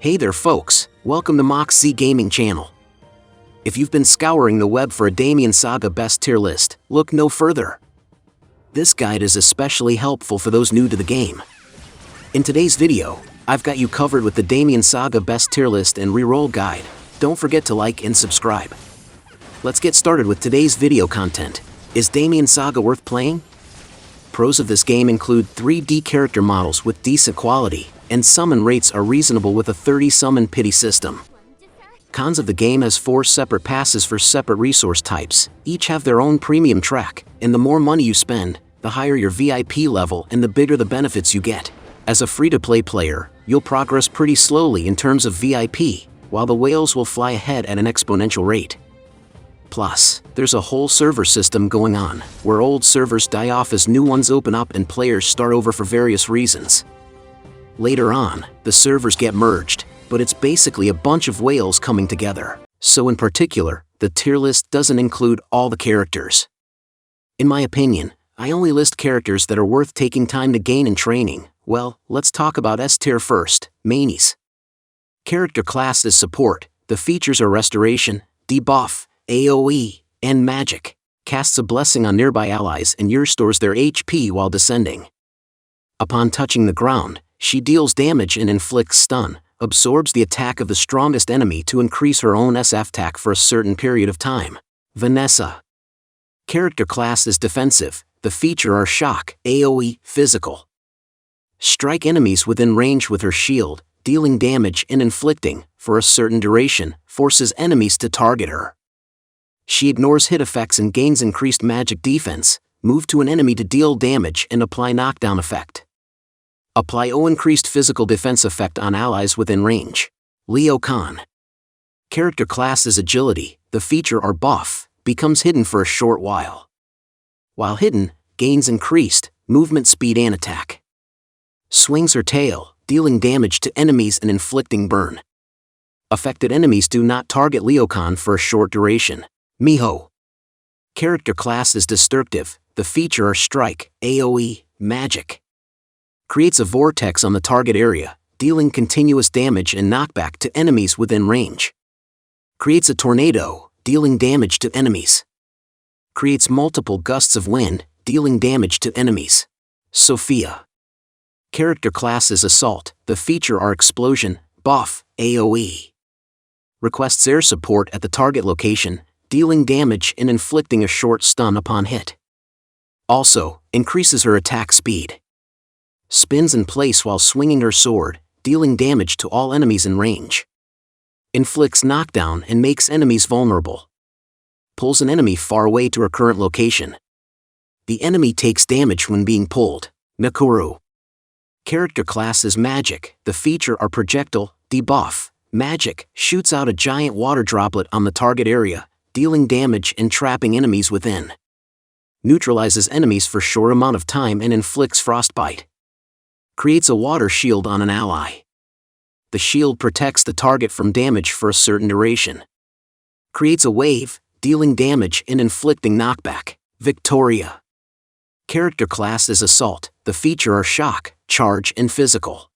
Hey there folks, welcome to Mox Z Gaming channel. If you've been scouring the web for a Demian Saga best tier list, look no further. This guide is especially helpful for those new to the game. In today's video, I've got you covered with the Demian Saga best tier list and reroll guide. Don't forget to like and subscribe. Let's get started with today's video content. Is Demian Saga worth playing? Pros of this game include 3D character models with decent quality, and summon rates are reasonable with a 30 summon pity system. Cons of the game has 4 separate passes for separate resource types, each have their own premium track, and the more money you spend, the higher your VIP level and the bigger the benefits you get. As a free-to-play player, you'll progress pretty slowly in terms of VIP, while the whales will fly ahead at an exponential rate. Plus, there's a whole server system going on, where old servers die off as new ones open up and players start over for various reasons. Later on, the servers get merged, but it's basically a bunch of whales coming together. So in particular, the tier list doesn't include all the characters. In my opinion, I only list characters that are worth taking time to gain in training. Well, let's talk about S tier first, Mainies. Character class is support, the features are restoration, debuff, AoE, and magic. Casts a blessing on nearby allies and restores their HP while descending. Upon touching the ground, she deals damage and inflicts stun, absorbs the attack of the strongest enemy to increase her own SF attack for a certain period of time. Vanessa. Character class is defensive, the feature are shock, AoE, physical. Strike enemies within range with her shield, dealing damage and inflicting, for a certain duration, forces enemies to target her. She ignores hit effects and gains increased magic defense, move to an enemy to deal damage and apply knockdown effect. Apply increased physical defense effect on allies within range. Leo Khan. Character class is agility, the feature or buff, becomes hidden for a short while. While hidden, gains increased movement speed and attack. Swings her tail, dealing damage to enemies and inflicting burn. Affected enemies do not target Leokon for a short duration. Miho. Character class is destructive, the feature are strike, AoE, magic. Creates a vortex on the target area, dealing continuous damage and knockback to enemies within range. Creates a tornado, dealing damage to enemies. Creates multiple gusts of wind, dealing damage to enemies. Sophia. Character class is assault, the feature are explosion, buff, AoE. Requests air support at the target location, dealing damage and inflicting a short stun upon hit. Also, increases her attack speed. Spins in place while swinging her sword, dealing damage to all enemies in range. Inflicts knockdown and makes enemies vulnerable. Pulls an enemy far away to her current location. The enemy takes damage when being pulled. Nakuru. Character class is magic, the feature are projectile, debuff. Magic shoots out a giant water droplet on the target area, dealing damage and trapping enemies within. Neutralizes enemies for short amount of time and inflicts frostbite. Creates a water shield on an ally. The shield protects the target from damage for a certain duration. Creates a wave, dealing damage and inflicting knockback. Victoria. Character class is assault, the feature are shock, charge and physical.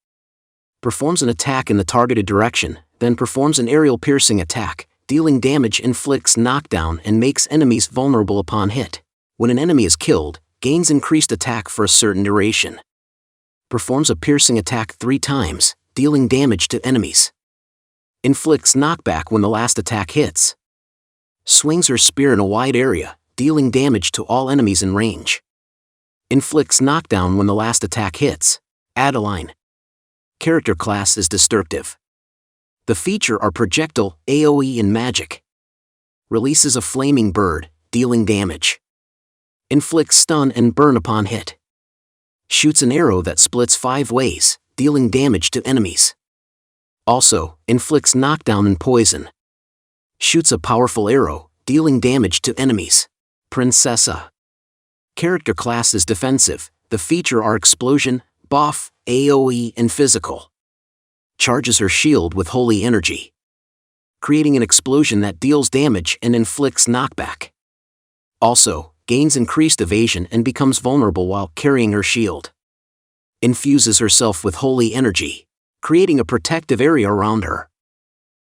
Performs an attack in the targeted direction, then performs an aerial piercing attack, dealing damage, inflicts knockdown and makes enemies vulnerable upon hit. When an enemy is killed, gains increased attack for a certain duration. Performs a piercing attack 3 times, dealing damage to enemies. Inflicts knockback when the last attack hits. Swings her spear in a wide area, dealing damage to all enemies in range. Inflicts knockdown when the last attack hits. Adeline. Character class is destructive. The feature are projectile, AoE and magic. Releases a flaming bird, dealing damage. Inflicts stun and burn upon hit. Shoots an arrow that splits 5 ways, dealing damage to enemies. Also, inflicts knockdown and poison. Shoots a powerful arrow, dealing damage to enemies. Princessa. Character class is defensive, the feature are explosion, buff, AoE and physical. Charges her shield with holy energy, creating an explosion that deals damage and inflicts knockback. Also, gains increased evasion and becomes vulnerable while carrying her shield. Infuses herself with holy energy. creating a protective area around her.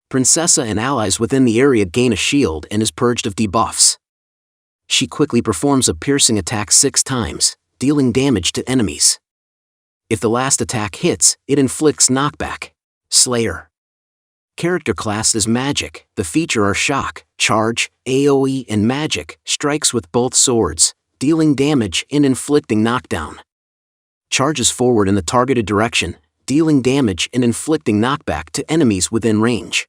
Princessa and allies within the area gain a shield and is purged of debuffs. She quickly performs a piercing attack 6 times, dealing damage to enemies. If the last attack hits, it inflicts knockback. Slayer. Character class is magic. The feature are shock, charge, AoE and magic, strikes with both swords, dealing damage and inflicting knockdown. Charges forward in the targeted direction, dealing damage and inflicting knockback to enemies within range.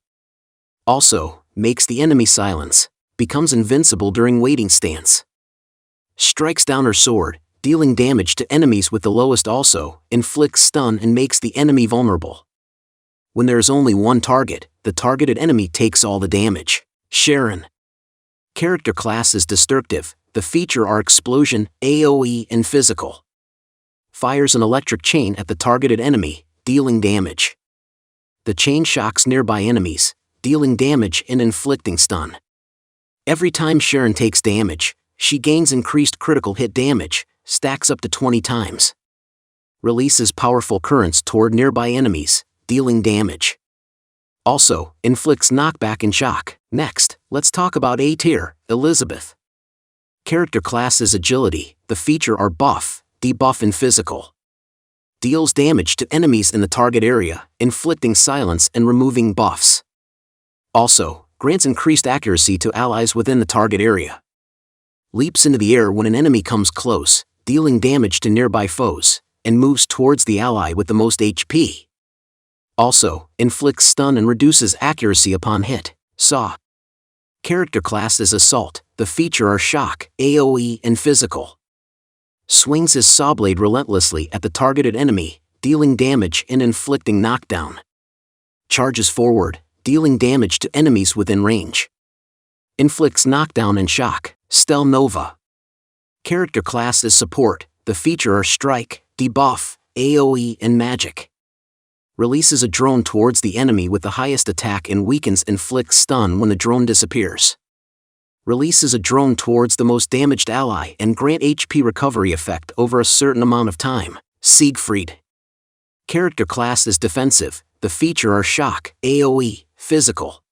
Also, makes the enemy silence, becomes invincible during waiting stance. Strikes down her sword, dealing damage to enemies with the lowest. Also, inflicts stun and makes the enemy vulnerable. When there is only one target, the targeted enemy takes all the damage. Sharon. Character class is destructive. The feature are explosion, AoE and physical. Fires an electric chain at the targeted enemy, dealing damage. The chain shocks nearby enemies, dealing damage and inflicting stun. Every time Sharon takes damage, she gains increased critical hit damage, stacks up to 20 times. Releases powerful currents toward nearby enemies, dealing damage. Also, inflicts knockback and shock. Next, let's talk about A tier, Elizabeth. Character class is agility. The feature are buff, debuff and physical. Deals damage to enemies in the target area, inflicting silence and removing buffs. Also, grants increased accuracy to allies within the target area. Leaps into the air when an enemy comes close, dealing damage to nearby foes, and moves towards the ally with the most HP. Also, inflicts stun and reduces accuracy upon hit. Saw. Character class is assault. The feature are shock, AoE and physical. Swings his saw blade relentlessly at the targeted enemy, dealing damage and inflicting knockdown. Charges forward, dealing damage to enemies within range. Inflicts knockdown and shock. Stel Nova. Character class is support. The feature are strike, debuff, AoE and magic. Releases a drone towards the enemy with the highest attack and weakens inflicts stun when the drone disappears. Releases a drone towards the most damaged ally and grant HP recovery effect over a certain amount of time. Siegfried. Character class is defensive. The feature are shock, AoE, physical.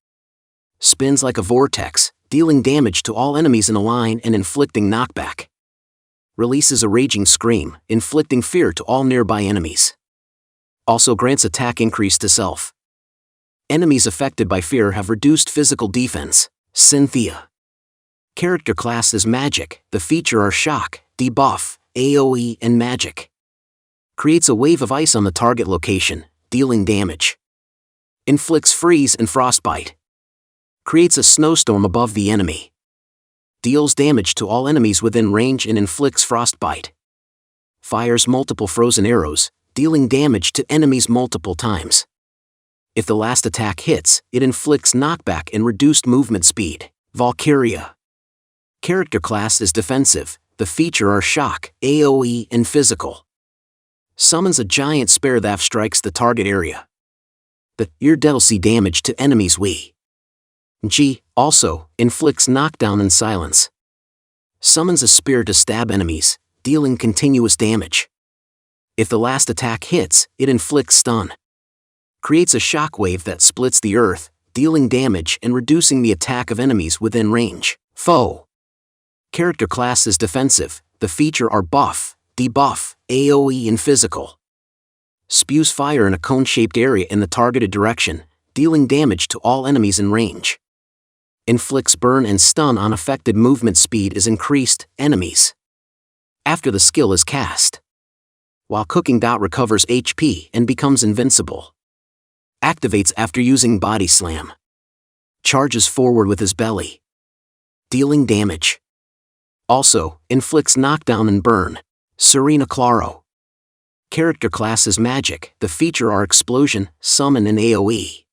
Spins like a vortex, dealing damage to all enemies in a line and inflicting knockback. Releases a raging scream, inflicting fear to all nearby enemies. Also grants attack increase to self. Enemies affected by fear have reduced physical defense. Cynthia. Character class is magic. The feature are shock, debuff, AoE and magic. Creates a wave of ice on the target location, dealing damage. Inflicts freeze and frostbite. Creates a snowstorm above the enemy. Deals damage to all enemies within range and inflicts frostbite. Fires multiple frozen arrows, dealing damage to enemies multiple times. If the last attack hits, it inflicts knockback and reduced movement speed. Valkyria. Character class is defensive. The feature are shock, AoE and physical. Summons a giant spear that strikes the target area. The ear deals damage to enemies G also inflicts knockdown and silence. Summons a spear to stab enemies, dealing continuous damage. If the last attack hits, it inflicts stun. Creates a shockwave that splits the earth, dealing damage and reducing the attack of enemies within range. Foe. Character class is defensive. The feature are buff, debuff, AoE and physical. Spews fire in a cone-shaped area in the targeted direction, dealing damage to all enemies in range. Inflicts burn and stun on affected movement speed is increased, enemies. After the skill is cast. While cooking recovers HP and becomes invincible. Activates after using body slam. Charges forward with his belly. Dealing damage. Also, inflicts knockdown and burn. Serena Claro. Character class is magic. The feature are explosion, summon and AoE.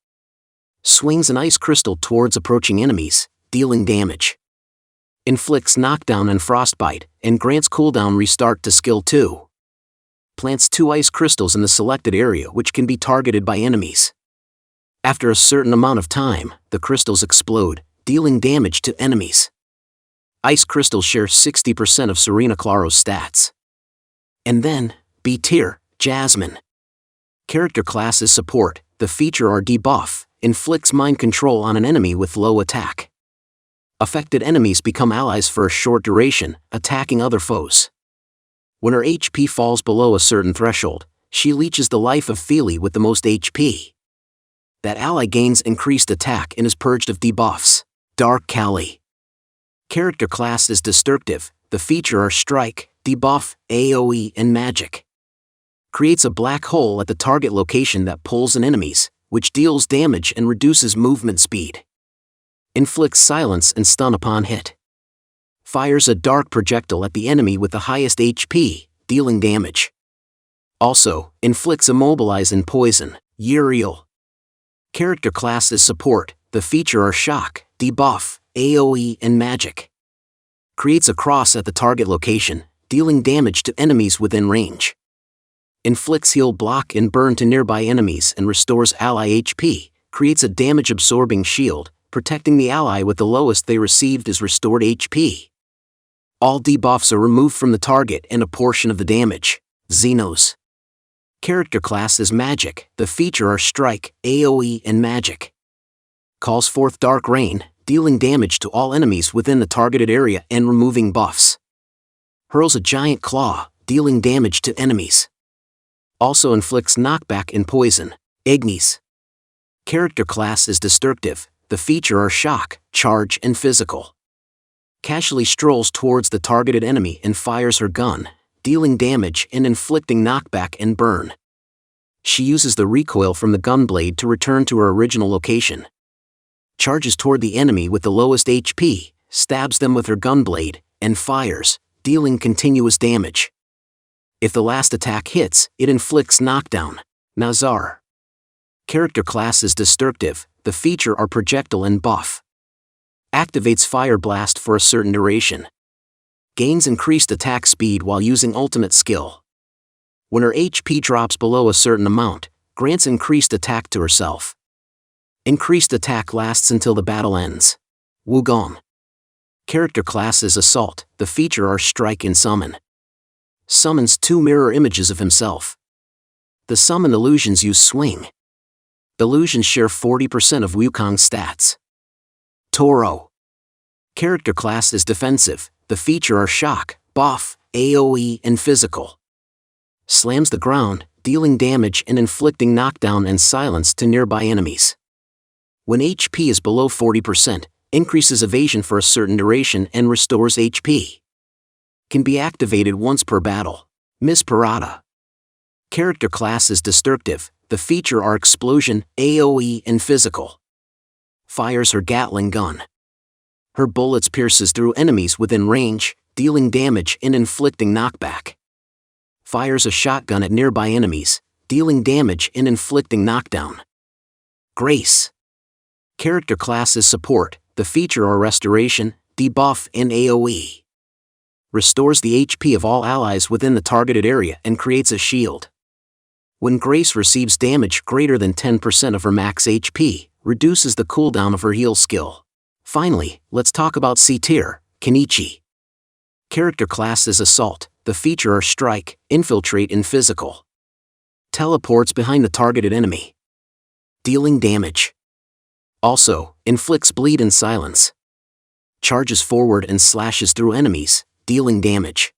Swings an ice crystal towards approaching enemies, dealing damage. Inflicts knockdown and frostbite, and grants cooldown restart to skill 2. Plants 2 ice crystals in the selected area which can be targeted by enemies. After a certain amount of time, the crystals explode, dealing damage to enemies. Ice crystals share 60% of Serena Claro's stats. And then, B tier, Jasmine. Character class is support. The feature or debuff inflicts mind control on an enemy with low attack. Affected enemies become allies for a short duration, attacking other foes. When her HP falls below a certain threshold, she leeches the life of Feely with the most HP. That ally gains increased attack and is purged of debuffs. Dark Kali. Character class is destructive. The feature are strike, debuff, AoE, and magic. Creates a black hole at the target location that pulls in enemies, which deals damage and reduces movement speed. Inflicts silence and stun upon hit. Fires a dark projectile at the enemy with the highest HP, dealing damage. Also, inflicts immobilize and poison. Reroll. Character class is support. The feature are shock, debuff, AoE, and magic. Creates a cross at the target location, dealing damage to enemies within range. Inflicts heal block and burn to nearby enemies and restores ally HP. Creates a damage-absorbing shield, protecting the ally with the lowest they received is restored HP. All debuffs are removed from the target and a portion of the damage. Xenos. Character class is magic. The feature are strike, AoE, and magic. Calls forth dark rain, dealing damage to all enemies within the targeted area and removing buffs. Hurls a giant claw, dealing damage to enemies. Also inflicts knockback and poison. Ignis. Character class is destructive. The feature are shock, charge, and physical. Casually strolls towards the targeted enemy and fires her gun, dealing damage and inflicting knockback and burn. She uses the recoil from the gunblade to return to her original location. Charges toward the enemy with the lowest HP, stabs them with her gunblade, and fires, dealing continuous damage. If the last attack hits, it inflicts knockdown. Nazar. Character class is destructive. The feature are projectile and buff. Activates Fire Blast for a certain duration. Gains increased attack speed while using ultimate skill. When her HP drops below a certain amount, grants increased attack to herself. Increased attack lasts until the battle ends. Wugong. Character class is Assault. The feature are Strike and Summon. Summons 2 mirror images of himself. The summon illusions use Swing. Illusions share 40% of Wukong's stats. Toro. Character class is Defensive. The feature are Shock, Buff, AoE, and Physical. Slams the ground, dealing damage and inflicting knockdown and silence to nearby enemies. When HP is below 40%, increases evasion for a certain duration and restores HP. Can be activated once per battle. Miss Parada. Character class is Destructive. The feature are Explosion, AoE, and Physical. Fires her Gatling gun. Her bullets pierces through enemies within range, dealing damage and inflicting knockback. Fires a shotgun at nearby enemies, dealing damage and inflicting knockdown. Grace. Character class is Support. The feature are Restoration, Debuff, and AoE. Restores the HP of all allies within the targeted area and creates a shield. When Grace receives damage greater than 10% of her max HP, reduces the cooldown of her heal skill. Finally, let's talk about C tier, Kenichi. Character class is Assault. The feature are Strike, Infiltrate, and Physical. Teleports behind the targeted enemy. Dealing damage. Also, inflicts Bleed and Silence. Charges forward and slashes through enemies, dealing damage.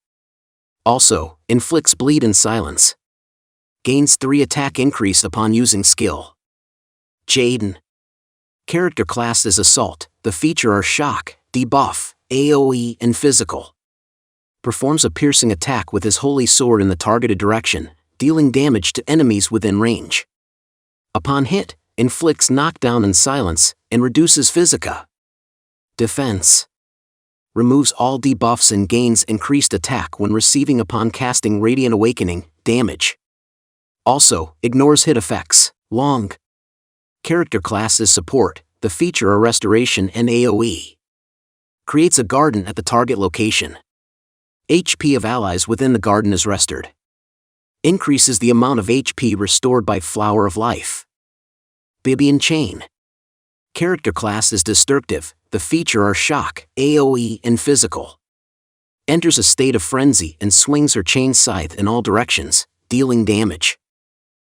Also, inflicts Bleed and Silence. Gains 3 attack increase upon using skill. Jaden. Character class is Assault. The feature are Shock, Debuff, AoE, and Physical. Performs a piercing attack with his holy sword in the targeted direction, dealing damage to enemies within range. Upon hit, inflicts knockdown and silence, and reduces Physica. Defense. Removes all debuffs and gains increased attack when receiving upon casting Radiant Awakening, damage. Also, ignores hit effects. Long. Character class is Support. The feature are Restoration and AoE. Creates a garden at the target location. HP of allies within the garden is restored. Increases the amount of HP restored by Flower of Life. Bibian Chain. Character class is Destructive. The feature are Shock, AoE, and Physical. Enters a state of frenzy and swings her chain scythe in all directions, dealing damage.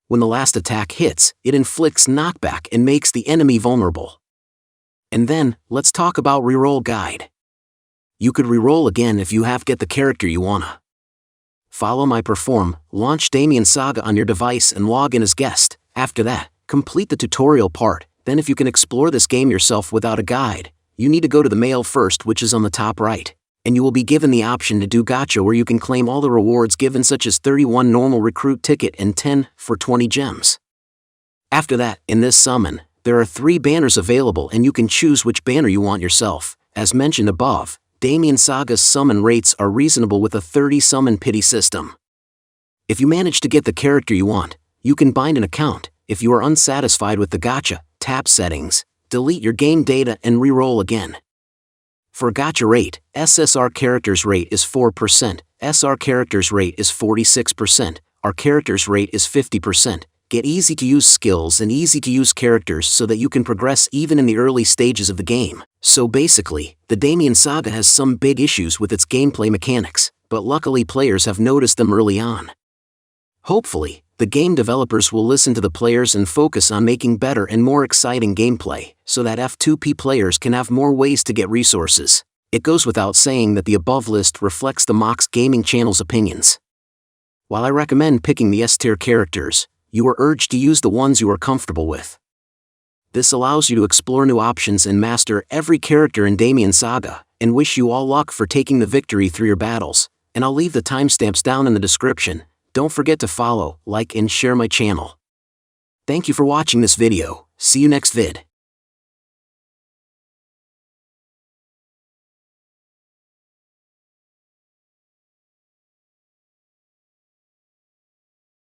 When the last attack hits, it inflicts knockback and makes the enemy vulnerable. And then, let's talk about Reroll Guide. You could reroll again if you get the character you wanna. Follow my perform, launch Demian Saga on your device and log in as guest. After that, complete the tutorial part. Then if you can explore this game yourself without a guide, you need to go to the mail first, which is on the top right. And you will be given the option to do gacha, where you can claim all the rewards given, such as 31 normal recruit ticket and 10 for 20 gems. After that, in this summon, there are 3 banners available and you can choose which banner you want yourself. As mentioned above, Demian Saga's summon rates are reasonable with a 30 summon pity system. If you manage to get the character you want, you can bind an account. If you are unsatisfied with the gacha, tap settings, delete your game data and reroll again. For gacha rate, SSR characters rate is 4%, SR characters rate is 46%, R characters rate is 50%. Get easy to use skills and easy to use characters so that you can progress even in the early stages of the game. So basically, the Demian Saga has some big issues with its gameplay mechanics, but luckily players have noticed them early on. Hopefully, the game developers will listen to the players and focus on making better and more exciting gameplay, so that F2P players can have more ways to get resources. It goes without saying that the above list reflects the Mox Gaming channel's opinions. While I recommend picking the S-tier characters, you are urged to use the ones you are comfortable with. This allows you to explore new options and master every character in Demian Saga, and wish you all luck for taking the victory through your battles, and I'll leave the timestamps down in the description. Don't forget to follow, like and share my channel. Thank you for watching this video. See you next vid.